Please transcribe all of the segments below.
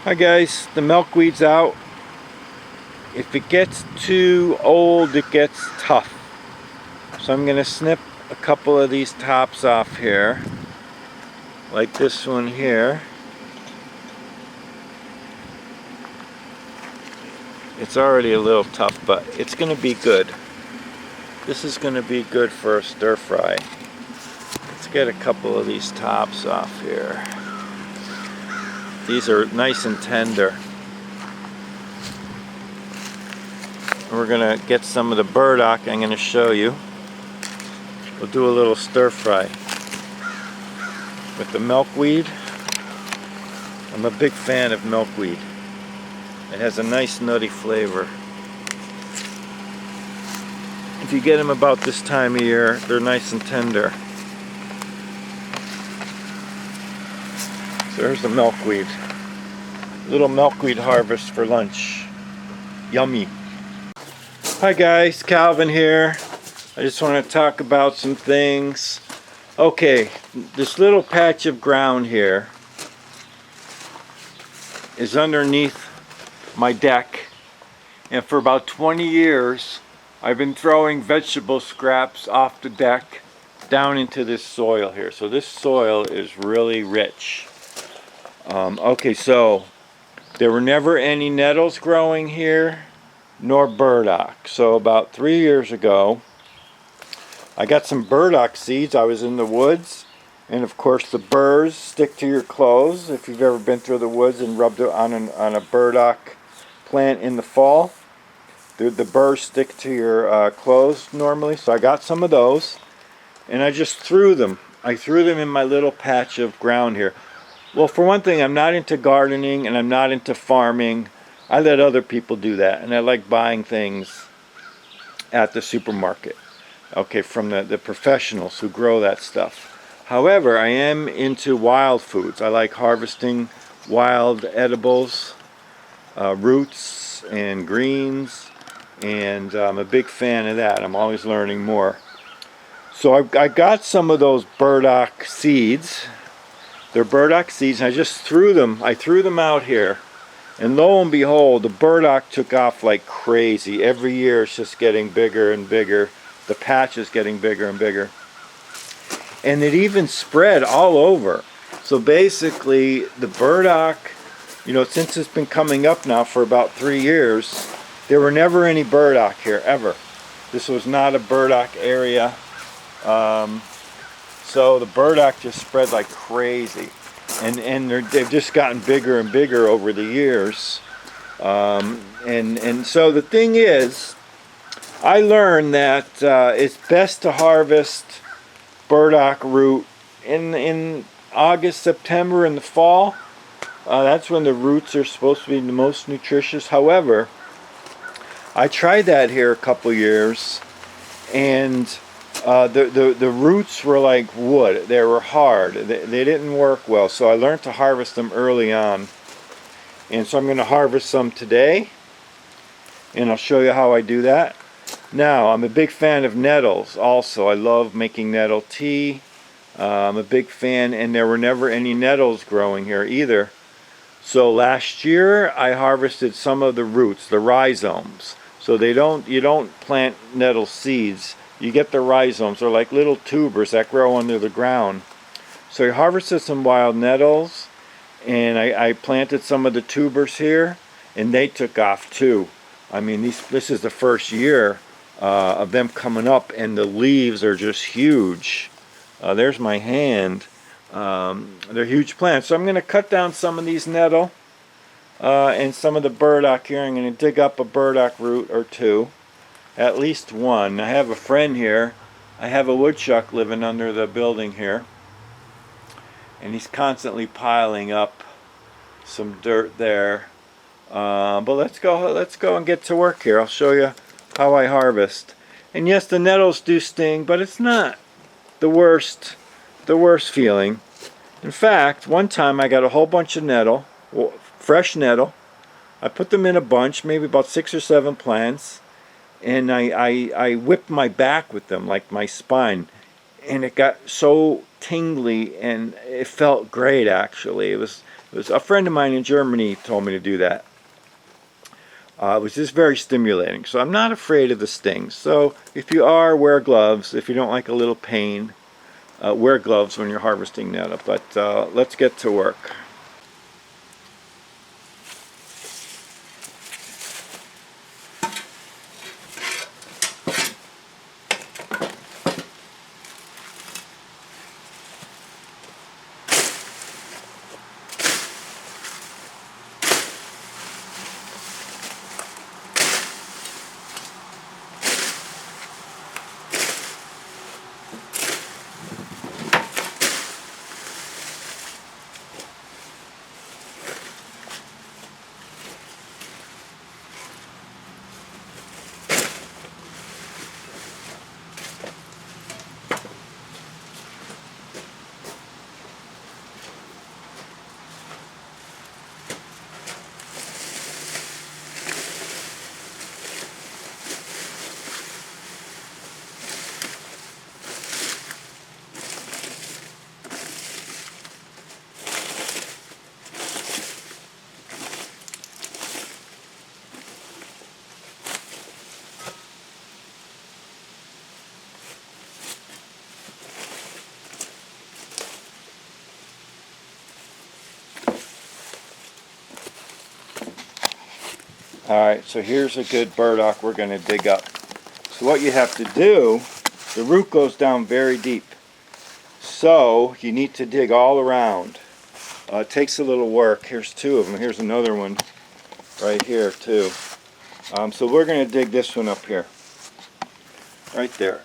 Hi guys, the milkweed's out. If it gets too old, it gets tough. So I'm going to snip a couple of these tops off here, like this one here. It's already a little tough, but it's going to be good. This is going to be good for a stir fry. Let's get a couple of these tops off here. These are nice and tender. We're going to get some of the burdock. I'm going to show you. We'll do a little stir fry with the milkweed. I'm a big fan of milkweed. It has a nice nutty flavor. If you get them about this time of year, they're nice and tender. So there's the milkweed. Little milkweed harvest for lunch. Yummy. Hi guys, Calvin here. I just want to talk about some things. Okay, this little patch of ground here is underneath my deck, and for about 20 years I've been throwing vegetable scraps off the deck down into this soil here. So this soil is really rich. Okay, so there were never any nettles growing here nor burdock. So about 3 years ago I got some burdock seeds. I was in the woods, and of course the burrs stick to your clothes. If you've ever been through the woods and rubbed it on a burdock plant in the fall, the burrs stick to your clothes normally. So I got some of those, and I just threw them. I threw them in my little patch of ground here. Well, for one thing, I'm not into gardening and I'm not into farming. I let other people do that, and I like buying things at the supermarket. Okay, from the professionals who grow that stuff. However, I am into wild foods. I like harvesting wild edibles, roots and greens, and I'm a big fan of that. I'm always learning more. So I got some of those burdock seeds. They're burdock seeds, and I just threw them. I threw them out here, and lo and behold, the burdock took off like crazy. Every year it's just getting bigger and bigger. The patch is getting bigger and bigger. And it even spread all over. So basically, the burdock, you know, since it's been coming up now for about 3 years, there were never any burdock here, ever. This was not a burdock area. So the burdock just spread like crazy. And they've just gotten bigger and bigger over the years. And so the thing is, I learned that it's best to harvest burdock root in August, September, in the fall. That's when the roots are supposed to be the most nutritious. However, I tried that here a couple years, and the roots were like wood. They were hard. They didn't work well. So I learned to harvest them early on. And so I'm going to harvest some today, and I'll show you how I do that. Now, I'm a big fan of nettles also. I love making nettle tea. I'm a big fan, and there were never any nettles growing here either. So last year I harvested some of the roots, the rhizomes. So you don't plant nettle seeds. You get the rhizomes. They're like little tubers that grow under the ground. So I harvested some wild nettles, and I planted some of the tubers here, and they took off too. I mean, this is the first year of them coming up, and the leaves are just huge. There's my hand. They're huge plants. So I'm going to cut down some of these nettle and some of the burdock here. I'm going to dig up a burdock root or two, at least one. I have a friend here. I have a woodchuck living under the building here, and he's constantly piling up some dirt there. But let's go and get to work here. I'll show you how I harvest. And yes, the nettles do sting, but it's not the worst feeling. In fact, one time I got a whole bunch of nettle, fresh nettle. I put them in a bunch, maybe about 6 or 7 plants, and I whipped my back with them, like my spine, and it got so tingly, and it felt great actually. It was A friend of mine in Germany told me to do that. It was just very stimulating. So I'm not afraid of the stings. So if you are, wear gloves. If you don't like a little pain, wear gloves when you're harvesting nettle. But let's get to work. Alright, so here's a good burdock we're going to dig up. So what you have to do, the root goes down very deep. So you need to dig all around. It takes a little work. Here's two of them. Here's another one right here too. So we're going to dig this one up here. Right there.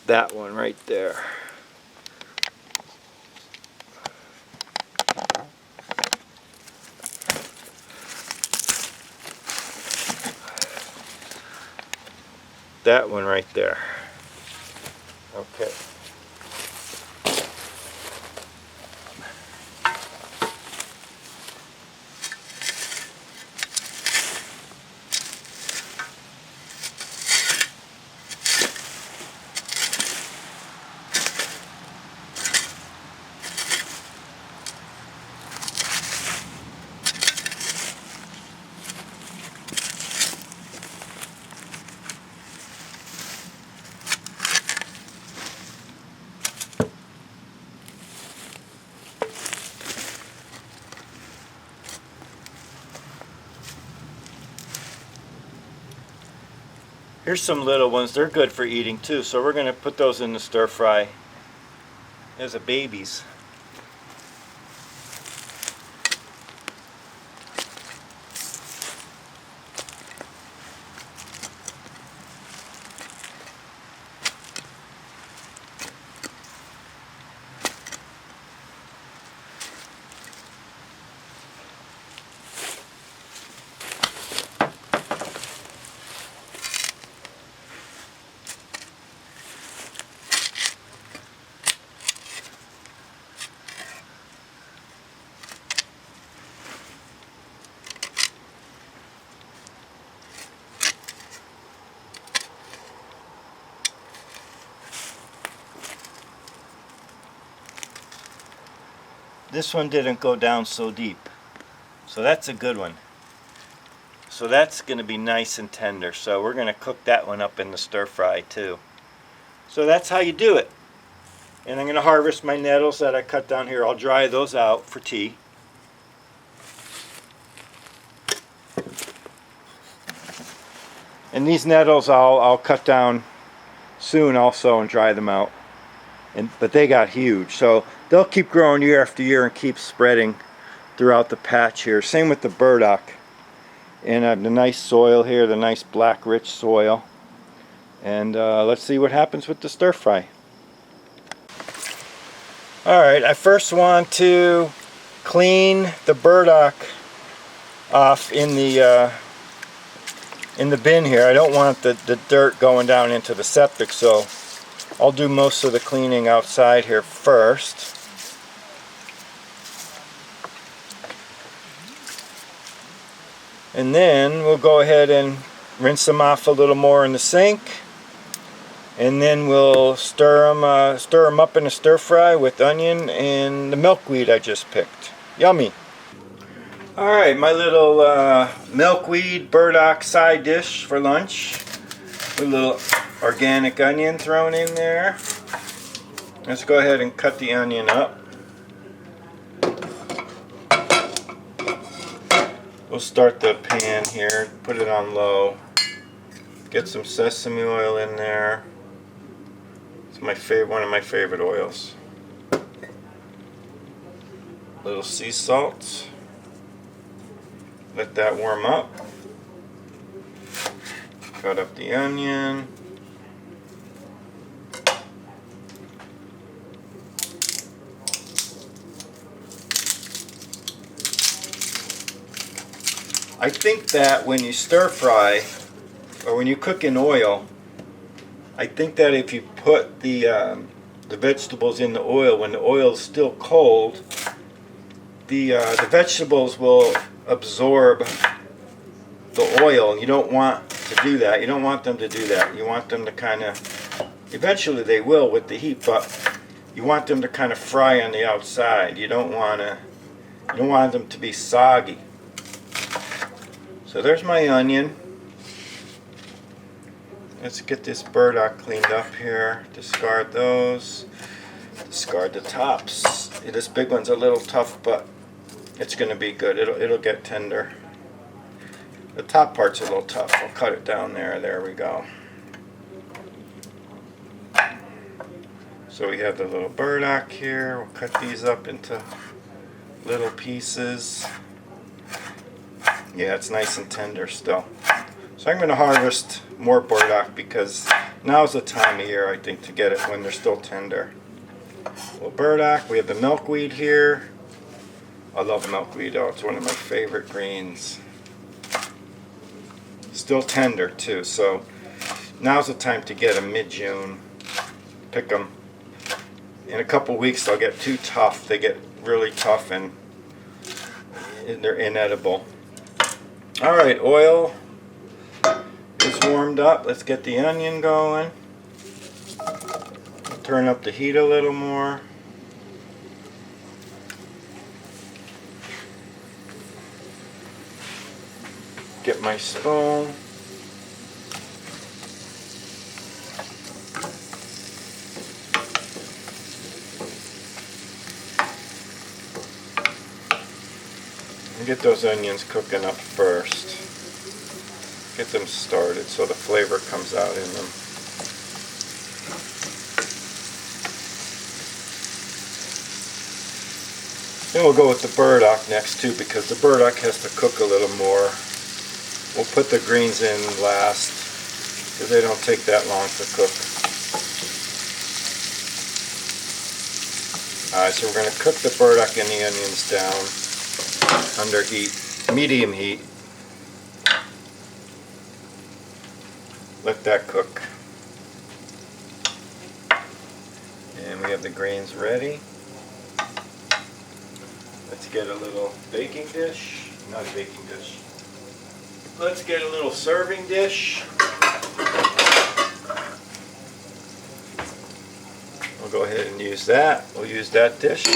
That one right there. That one right there. Okay. Here's some little ones. They're good for eating too, so we're going to put those in the stir fry as a babies. This one didn't go down so deep, so that's a good one. So that's going to be nice and tender, so we're going to cook that one up in the stir fry too. So that's how you do it. And I'm going to harvest my nettles that I cut down here. I'll dry those out for tea. And these nettles I'll cut down soon also and dry them out. But they got huge, so they'll keep growing year after year and keep spreading throughout the patch here. Same with the burdock. And the nice soil here, the nice black rich soil. And let's see what happens with the stir fry. Alright, I first want to clean the burdock off in the bin here. I don't want the dirt going down into the septic, so I'll do most of the cleaning outside here first. And then we'll go ahead and rinse them off a little more in the sink. And then we'll stir them up in a stir fry with onion and the milkweed I just picked. Yummy. Alright, my little milkweed burdock side dish for lunch. With a little organic onion thrown in there. Let's go ahead and cut the onion up. We'll start the pan here, put it on low. Get some sesame oil in there. It's my favorite, one of my favorite oils. Little sea salt. Let that warm up. Cut up the onion. I think that when you stir fry, or when you cook in oil, I think that if you put the vegetables in the oil, when the oil is still cold, the vegetables will absorb the oil. You don't want to do that. You don't want them to do that. You want them to kind of, eventually they will with the heat, but you want them to kind of fry on the outside. You don't want them to be soggy. So there's my onion. Let's get this burdock cleaned up here. Discard those. Discard the tops. This big one's a little tough, but it's going to be good. It'll get tender. The top part's a little tough. I'll cut it down there. There we go. So we have the little burdock here. We'll cut these up into little pieces. Yeah, it's nice and tender still. So I'm going to harvest more burdock because now's the time of year, I think, to get it when they're still tender. Well, burdock, we have the milkweed here. I love milkweed, oh, it's one of my favorite greens. Still tender too, so now's the time to get them mid-June. Pick them. In a couple weeks they'll get too tough. They get really tough and they're inedible. Alright, oil is warmed up. Let's get the onion going. Turn up the heat a little more. Get my spoon. And get those onions cooking up first. Get them started so the flavor comes out in them. Then we'll go with the burdock next too, because the burdock has to cook a little more. We'll put the greens in last because they don't take that long to cook. Alright, so we're going to cook the burdock and the onions down under heat, medium heat. Let that cook. And we have the greens ready. Let's get a little baking dish. Not a baking dish. Let's get a little serving dish. We'll go ahead and use that. We'll use that dish.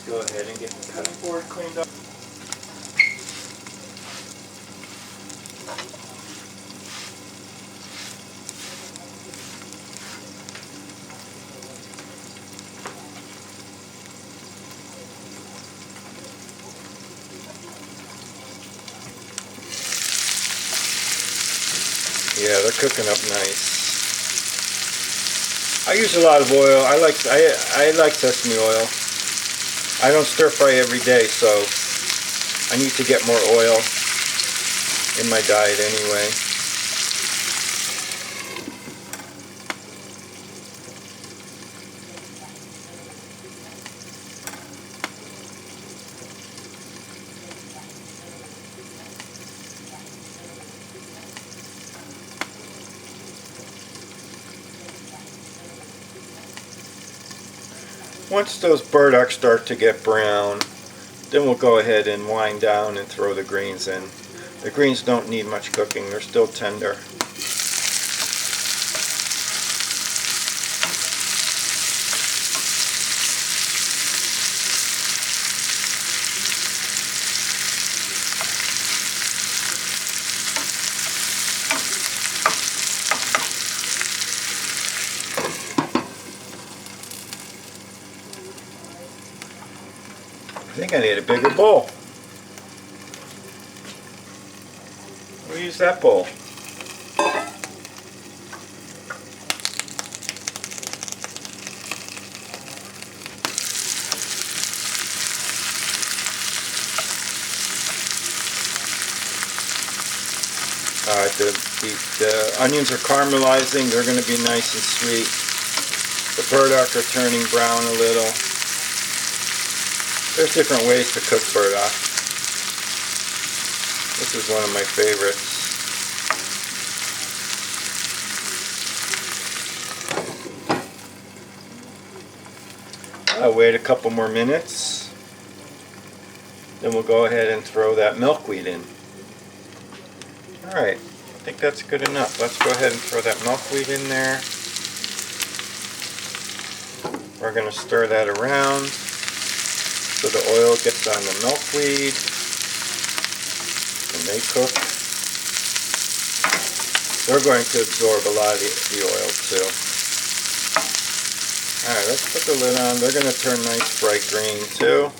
Go ahead and get the cutting board cleaned up. Yeah, they're cooking up nice. I use a lot of oil. I like sesame oil. I don't stir fry every day, so I need to get more oil in my diet anyway. Once those burdocks start to get brown, then we'll go ahead and wind down and throw the greens in. The greens don't need much cooking, they're still tender. I think I need a bigger bowl. We'll use that bowl. Alright, the onions are caramelizing. They're going to be nice and sweet. The burdock are turning brown a little. There's different ways to cook burdock. This is one of my favorites. I'll wait a couple more minutes. Then we'll go ahead and throw that milkweed in. Alright, I think that's good enough. Let's go ahead and throw that milkweed in there. We're going to stir that around so the oil gets on the milkweed and they cook. They're going to absorb a lot of the oil too. Alright, let's put the lid on. They're going to turn nice bright green too.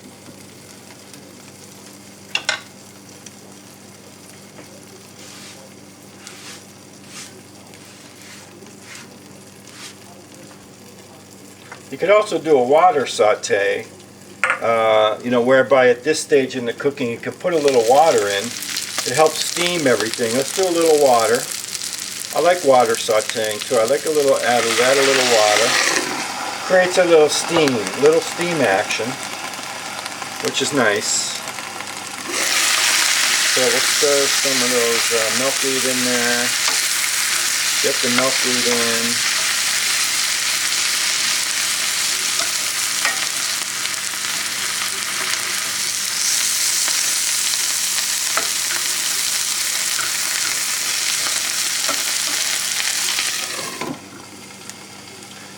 You could also do a water saute. Whereby at this stage in the cooking you can put a little water in. It helps steam everything. Let's do a little water. I like water sauteing too. I like add a little water. Creates a little steam action, which is nice. So we'll stir some of those milkweed in there. Get the milkweed in.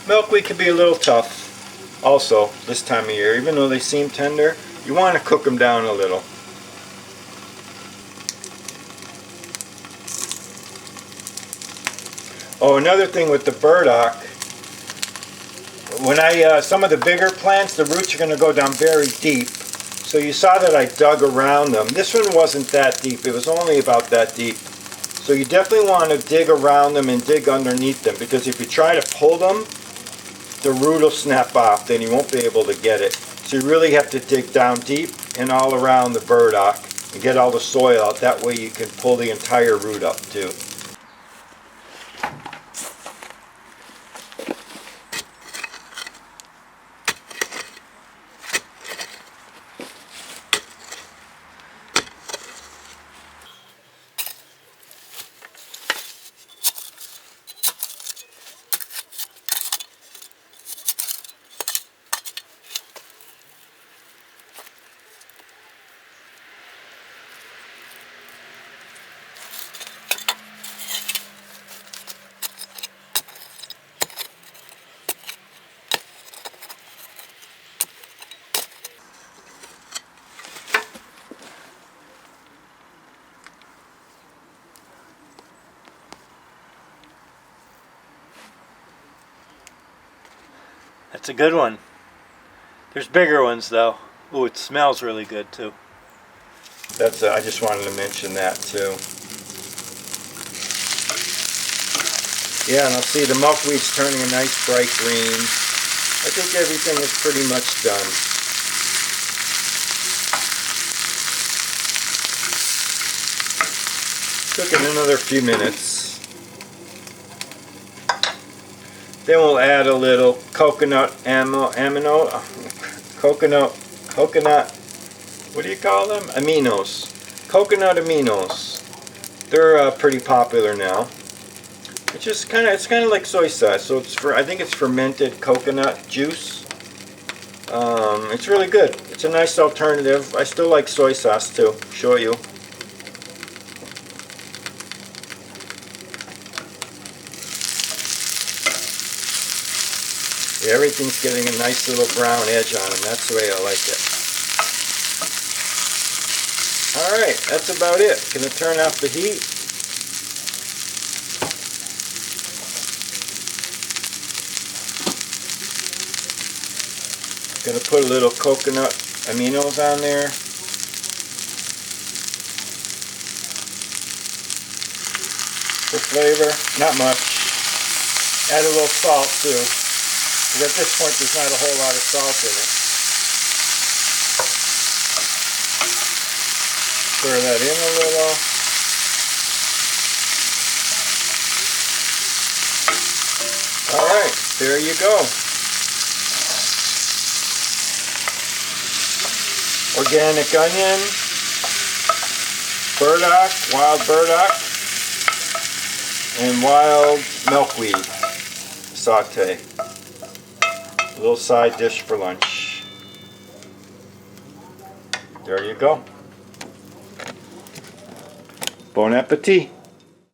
Milkweed can be a little tough also this time of year. Even though they seem tender, you want to cook them down a little. Oh, another thing with the burdock, when some of the bigger plants, the roots are going to go down very deep. So you saw that I dug around them. This one wasn't that deep. It was only about that deep. So you definitely want to dig around them and dig underneath them, because if you try to pull them, the root will snap off, then you won't be able to get it. So you really have to dig down deep and all around the burdock and get all the soil out. That way you can pull the entire root up too. That's a good one. There's bigger ones though. Ooh, it smells really good too. I just wanted to mention that too. Yeah, and I'll see the milkweed's turning a nice bright green. I think everything is pretty much done. Cooking another few minutes. Then we'll add a little coconut what do you call them? Aminos. Coconut aminos. They're pretty popular now. It's kind of like soy sauce. So I think it's fermented coconut juice. It's really good. It's a nice alternative. I still like soy sauce too. Show you. Everything's getting a nice little brown edge on them. That's the way I like it. Alright, that's about it. Gonna turn off the heat. Gonna put a little coconut aminos on there. For flavor, not much. Add a little salt too, because at this point there's not a whole lot of salt in it. Stir that in a little. Alright, there you go. Organic onion, burdock, wild burdock, and wild milkweed saute. A little side dish for lunch. There you go. Bon appetit.